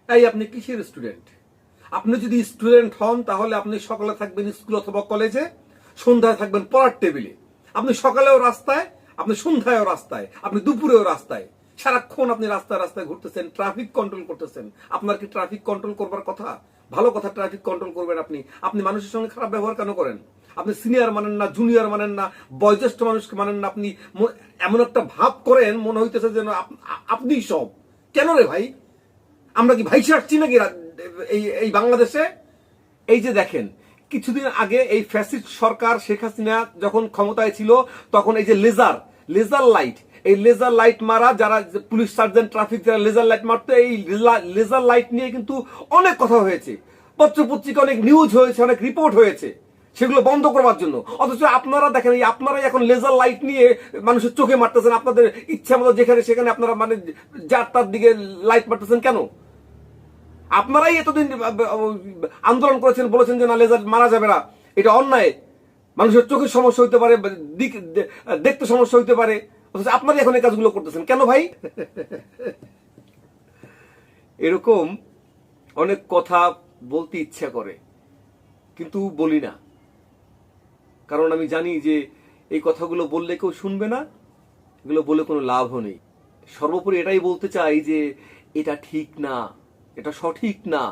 এই আপনি কিসের স্টুডেন্ট? আপনি যদি স্টুডেন্ট হন তাহলে আপনি সকালে থাকবেন স্কুল অথবা কলেজে, সন্ধ্যায় থাকবেন পড়ার টেবিলে। আপনি সকালেও রাস্তায়, আপনি সন্ধ্যায়ও রাস্তায়, আপনি দুপুরেও রাস্তায়, সারাক্ষণ আপনি রাস্তায় রাস্তায় ঘুরতেছেন, ট্রাফিক কন্ট্রোল করতেছেন। আপনার কি ট্রাফিক কন্ট্রোল করবার কথা? ভালো কথা, ট্রাফিক কন্ট্রোল করবেন আপনি। আপনি মানুষের সঙ্গে খারাপ ব্যবহার কেন করেন? আপনি সিনিয়র মানেন না, জুনিয়র মানেন না, বয়োজ্যেষ্ঠ মানুষকে মানেন না। আপনি এমন একটা ভাব করেন মনে হইতেছে যেন আপনিই সব। কেন রে ভাই? আমরা কি ভাইসে আসছি নাকি এই এই বাংলাদেশে? এই যে দেখেন, কিছুদিন আগে এই ফ্যাসিস্ট সরকার শেখ হাসিনা যখন ক্ষমতায় ছিল, তখন এই যে লেজার লাইট, এই লেজার লাইট মারা যারা পুলিশ সার্জেন্ট ট্রাফিক যারা লেজার লাইট মারতো, এই লেজার লাইট নিয়ে কিন্তু অনেক কথা হয়েছে, পত্র পত্রিকা অনেক নিউজ হয়েছে, অনেক রিপোর্ট হয়েছে সেগুলো বন্ধ করবার জন্য। অথচ আপনারা দেখেন, এই আপনারাই এখন লেজার লাইট নিয়ে মানুষের চোখে মারতেছেন, আপনাদের ইচ্ছা মতো যেখানে সেখানে আপনারা মানে যার তার দিকে লাইট মারতেছেন কেন? আপনারাই এতদিন আন্দোলন করেছেন, বলেছেন যে না, লেজার মারা যাবে না, এটা অন্যায়, মানুষের চোখের সমস্যা হইতে পারে, দেখতে সমস্যা হইতে পারে, অথচ আপনারাই এখন এই কাজগুলো করতেছেন কেন ভাই? এরকম অনেক কথা বলতে ইচ্ছা করে, কিন্তু বলি না, কারণ আমি জানি যে এই কথাগুলো বললে কেউ শুনবে না, এগুলো বলে কোনো লাভও নেই। সর্বোপরি এটাই বলতে চাই যে এটা ঠিক না, এটা সঠিক না।